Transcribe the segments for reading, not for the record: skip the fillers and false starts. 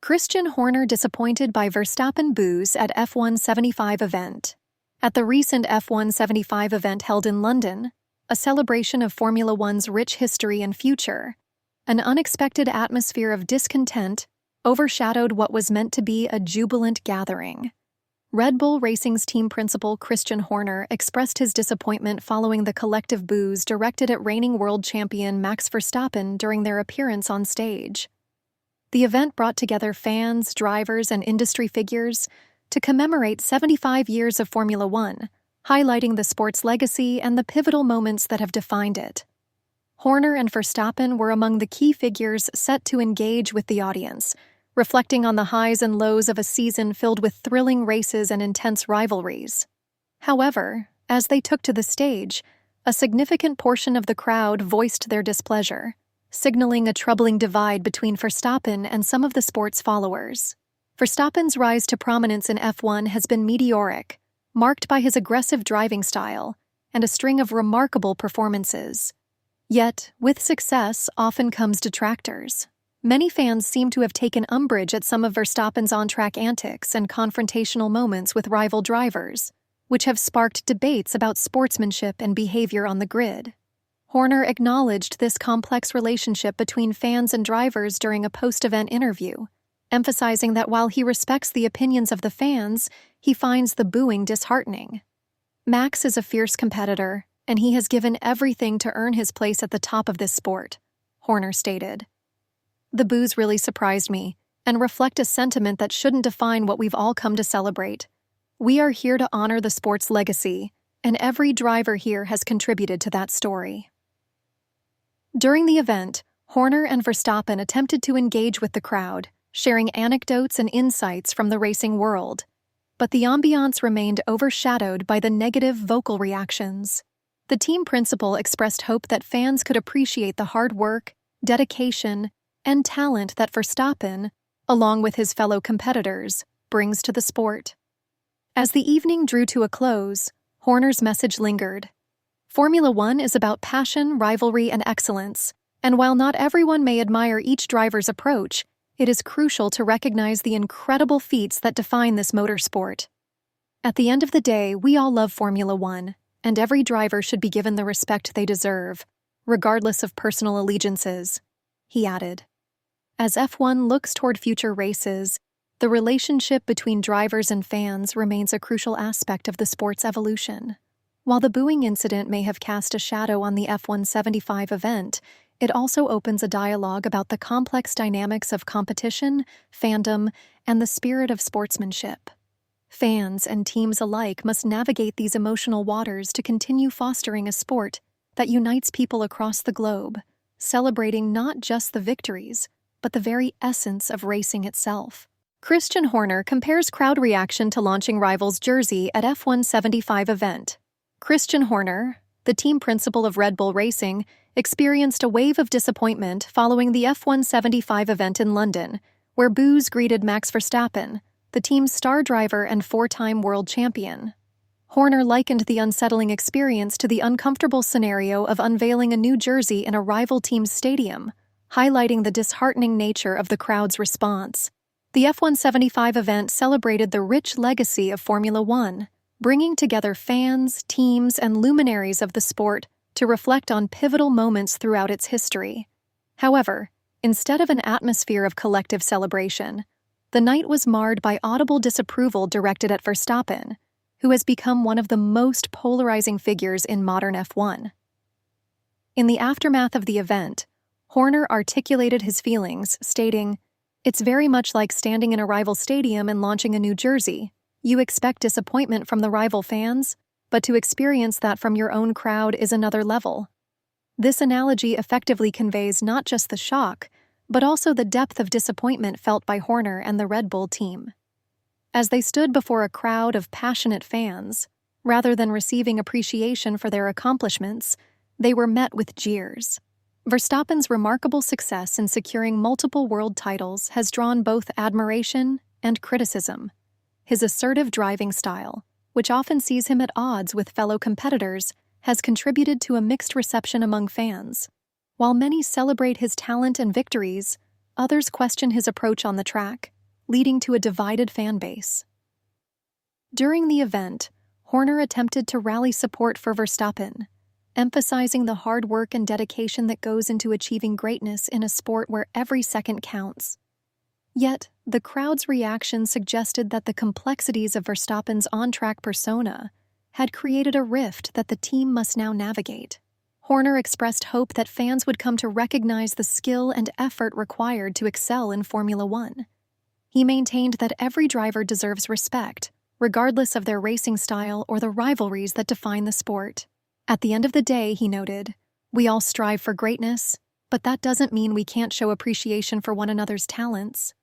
Christian Horner disappointed by Verstappen boos at F175 event. At the recent F175 event held in London, a celebration of Formula One's rich history and future, an unexpected atmosphere of discontent overshadowed what was meant to be a jubilant gathering. Red Bull Racing's team principal Christian Horner expressed his disappointment following the collective boos directed at reigning world champion Max Verstappen during their appearance on stage. The event brought together fans, drivers, and industry figures to commemorate 75 years of Formula One, highlighting the sport's legacy and the pivotal moments that have defined it. Horner and Verstappen were among the key figures set to engage with the audience, reflecting on the highs and lows of a season filled with thrilling races and intense rivalries. However, as they took to the stage, a significant portion of the crowd voiced their displeasure, signaling a troubling divide between Verstappen and some of the sport's followers. Verstappen's rise to prominence in F1 has been meteoric, marked by his aggressive driving style and a string of remarkable performances. Yet, with success often comes detractors. Many fans seem to have taken umbrage at some of Verstappen's on-track antics and confrontational moments with rival drivers, which have sparked debates about sportsmanship and behavior on the grid. Horner acknowledged this complex relationship between fans and drivers during a post-event interview, emphasizing that while he respects the opinions of the fans, he finds the booing disheartening. Max is a fierce competitor, and he has given everything to earn his place at the top of this sport, Horner stated. The boos really surprised me and reflect a sentiment that shouldn't define what we've all come to celebrate. We are here to honor the sport's legacy, and every driver here has contributed to that story. During the event, Horner and Verstappen attempted to engage with the crowd, sharing anecdotes and insights from the racing world. But the ambiance remained overshadowed by the negative vocal reactions. The team principal expressed hope that fans could appreciate the hard work, dedication, and talent that Verstappen, along with his fellow competitors, brings to the sport. As the evening drew to a close, Horner's message lingered. Formula One is about passion, rivalry, and excellence, and while not everyone may admire each driver's approach, it is crucial to recognize the incredible feats that define this motorsport. At the end of the day, we all love Formula One, and every driver should be given the respect they deserve, regardless of personal allegiances, he added. As F1 looks toward future races, the relationship between drivers and fans remains a crucial aspect of the sport's evolution. While the booing incident may have cast a shadow on the F175 event, it also opens a dialogue about the complex dynamics of competition, fandom, and the spirit of sportsmanship. Fans and teams alike must navigate these emotional waters to continue fostering a sport that unites people across the globe, celebrating not just the victories, but the very essence of racing itself. Christian Horner compares crowd reaction to launching rivals' jersey at F175 event. Christian Horner, the team principal of Red Bull Racing, experienced a wave of disappointment following the F175 event in London, where boos greeted Max Verstappen, the team's star driver and four-time world champion. Horner likened the unsettling experience to the uncomfortable scenario of unveiling a new jersey in a rival team's stadium, highlighting the disheartening nature of the crowd's response. The F175 event celebrated the rich legacy of Formula One, bringing together fans, teams, and luminaries of the sport to reflect on pivotal moments throughout its history. However, instead of an atmosphere of collective celebration, the night was marred by audible disapproval directed at Verstappen, who has become one of the most polarizing figures in modern F1. In the aftermath of the event, Horner articulated his feelings, stating, "It's very much like standing in a rival stadium and launching a new jersey. You expect disappointment from the rival fans, but to experience that from your own crowd is another level." This analogy effectively conveys not just the shock, but also the depth of disappointment felt by Horner and the Red Bull team. As they stood before a crowd of passionate fans, rather than receiving appreciation for their accomplishments, they were met with jeers. Verstappen's remarkable success in securing multiple world titles has drawn both admiration and criticism. His assertive driving style, which often sees him at odds with fellow competitors, has contributed to a mixed reception among fans. While many celebrate his talent and victories, others question his approach on the track, leading to a divided fan base. During the event, Horner attempted to rally support for Verstappen, emphasizing the hard work and dedication that goes into achieving greatness in a sport where every second counts. Yet, the crowd's reaction suggested that the complexities of Verstappen's on-track persona had created a rift that the team must now navigate. Horner expressed hope that fans would come to recognize the skill and effort required to excel in Formula One. He maintained that every driver deserves respect, regardless of their racing style or the rivalries that define the sport. At the end of the day, he noted, we all strive for greatness, but that doesn't mean we can't show appreciation for one another's talents.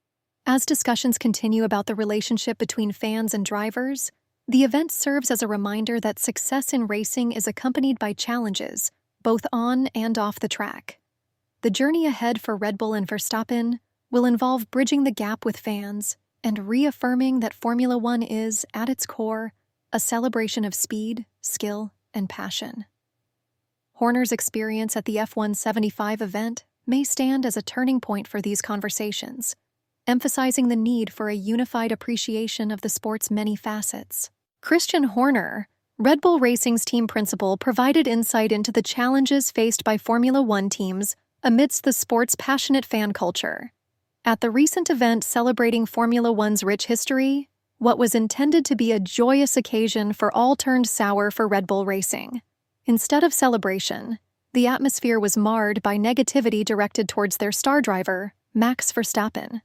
As discussions continue about the relationship between fans and drivers, the event serves as a reminder that success in racing is accompanied by challenges, both on and off the track. The journey ahead for Red Bull and Verstappen will involve bridging the gap with fans and reaffirming that Formula One is, at its core, a celebration of speed, skill, and passion. Horner's experience at the F175 event may stand as a turning point for these conversations, emphasizing the need for a unified appreciation of the sport's many facets. Christian Horner, Red Bull Racing's team principal, provided insight into the challenges faced by Formula One teams amidst the sport's passionate fan culture. At the recent event celebrating Formula One's rich history, what was intended to be a joyous occasion for all turned sour for Red Bull Racing. Instead of celebration, the atmosphere was marred by negativity directed towards their star driver, Max Verstappen.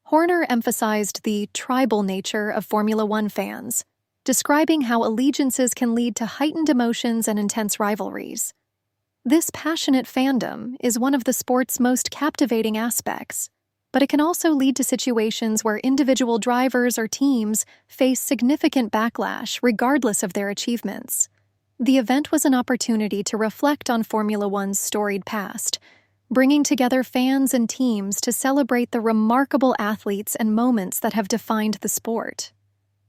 Horner emphasized the tribal nature of Formula One fans, describing how allegiances can lead to heightened emotions and intense rivalries. This passionate fandom is one of the sport's most captivating aspects, but it can also lead to situations where individual drivers or teams face significant backlash regardless of their achievements. The event was an opportunity to reflect on Formula One's storied past, bringing together fans and teams to celebrate the remarkable athletes and moments that have defined the sport.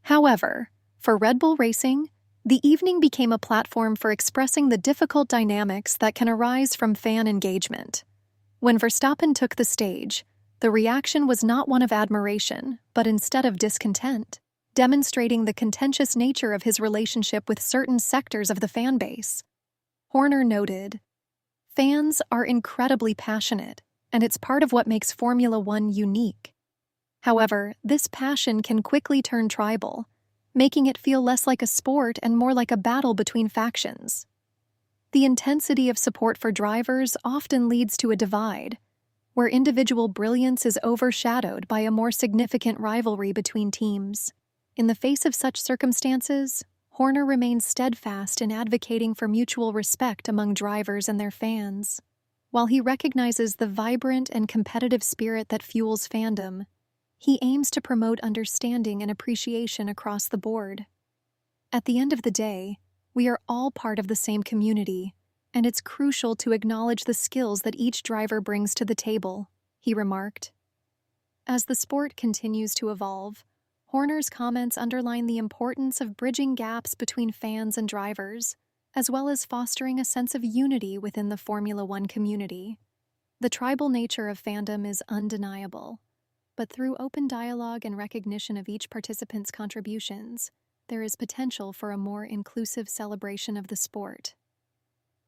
However, for Red Bull Racing, the evening became a platform for expressing the difficult dynamics that can arise from fan engagement. When Verstappen took the stage, the reaction was not one of admiration, but instead of discontent, demonstrating the contentious nature of his relationship with certain sectors of the fan base. Horner noted, fans are incredibly passionate, and it's part of what makes Formula One unique. However, this passion can quickly turn tribal, making it feel less like a sport and more like a battle between factions. The intensity of support for drivers often leads to a divide, where individual brilliance is overshadowed by a more significant rivalry between teams. In the face of such circumstances, Horner remains steadfast in advocating for mutual respect among drivers and their fans. While he recognizes the vibrant and competitive spirit that fuels fandom, he aims to promote understanding and appreciation across the board. At the end of the day, we are all part of the same community, and it's crucial to acknowledge the skills that each driver brings to the table, he remarked. As the sport continues to evolve, Horner's comments underline the importance of bridging gaps between fans and drivers, as well as fostering a sense of unity within the Formula One community. The tribal nature of fandom is undeniable, but through open dialogue and recognition of each participant's contributions, there is potential for a more inclusive celebration of the sport.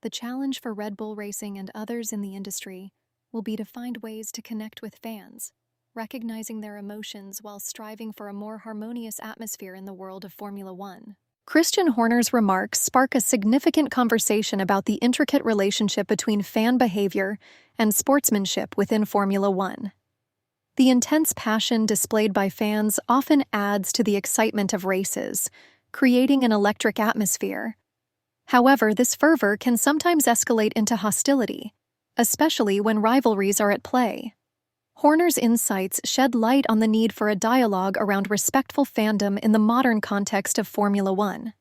The challenge for Red Bull Racing and others in the industry will be to find ways to connect with fans, recognizing their emotions while striving for a more harmonious atmosphere in the world of Formula One. Christian Horner's remarks spark a significant conversation about the intricate relationship between fan behavior and sportsmanship within Formula One. The intense passion displayed by fans often adds to the excitement of races, creating an electric atmosphere. However, this fervor can sometimes escalate into hostility, especially when rivalries are at play. Horner's insights shed light on the need for a dialogue around respectful fandom in the modern context of Formula One.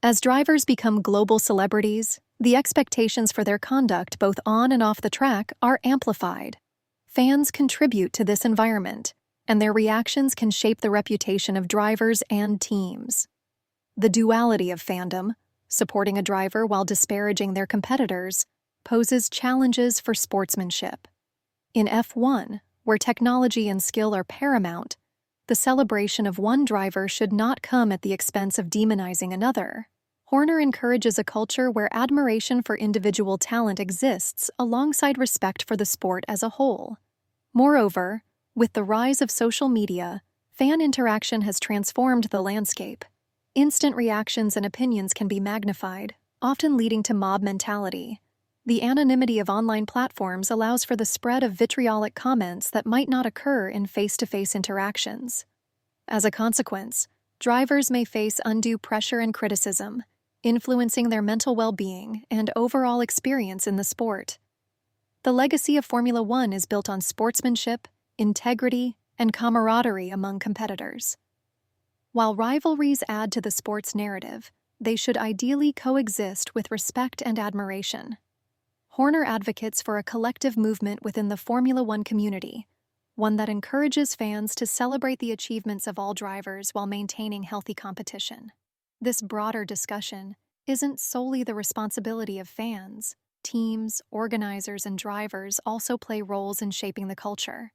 As drivers become global celebrities, the expectations for their conduct both on and off the track are amplified. Fans contribute to this environment, and their reactions can shape the reputation of drivers and teams. The duality of fandom, supporting a driver while disparaging their competitors, poses challenges for sportsmanship. In F1, where technology and skill are paramount, the celebration of one driver should not come at the expense of demonizing another. Horner encourages a culture where admiration for individual talent exists alongside respect for the sport as a whole. Moreover, with the rise of social media, fan interaction has transformed the landscape. Instant reactions and opinions can be magnified, often leading to mob mentality. The anonymity of online platforms allows for the spread of vitriolic comments that might not occur in face-to-face interactions. As a consequence, drivers may face undue pressure and criticism, influencing their mental well-being and overall experience in the sport. The legacy of Formula One is built on sportsmanship, integrity, and camaraderie among competitors. While rivalries add to the sport's narrative, they should ideally coexist with respect and admiration. Horner advocates for a collective movement within the Formula One community, one that encourages fans to celebrate the achievements of all drivers while maintaining healthy competition. This broader discussion isn't solely the responsibility of fans. Teams, organizers, and drivers also play roles in shaping the culture.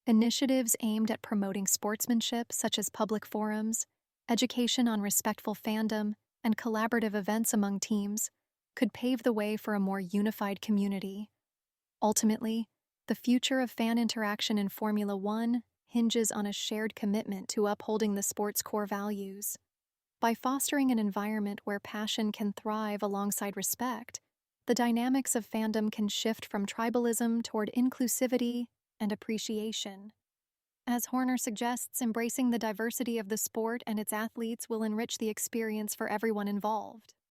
Initiatives aimed at promoting sportsmanship, such as public forums, education on respectful fandom, and collaborative events among teams, could pave the way for a more unified community. Ultimately, the future of fan interaction in Formula One hinges on a shared commitment to upholding the sport's core values. By fostering an environment where passion can thrive alongside respect, the dynamics of fandom can shift from tribalism toward inclusivity and appreciation. As Horner suggests, embracing the diversity of the sport and its athletes will enrich the experience for everyone involved.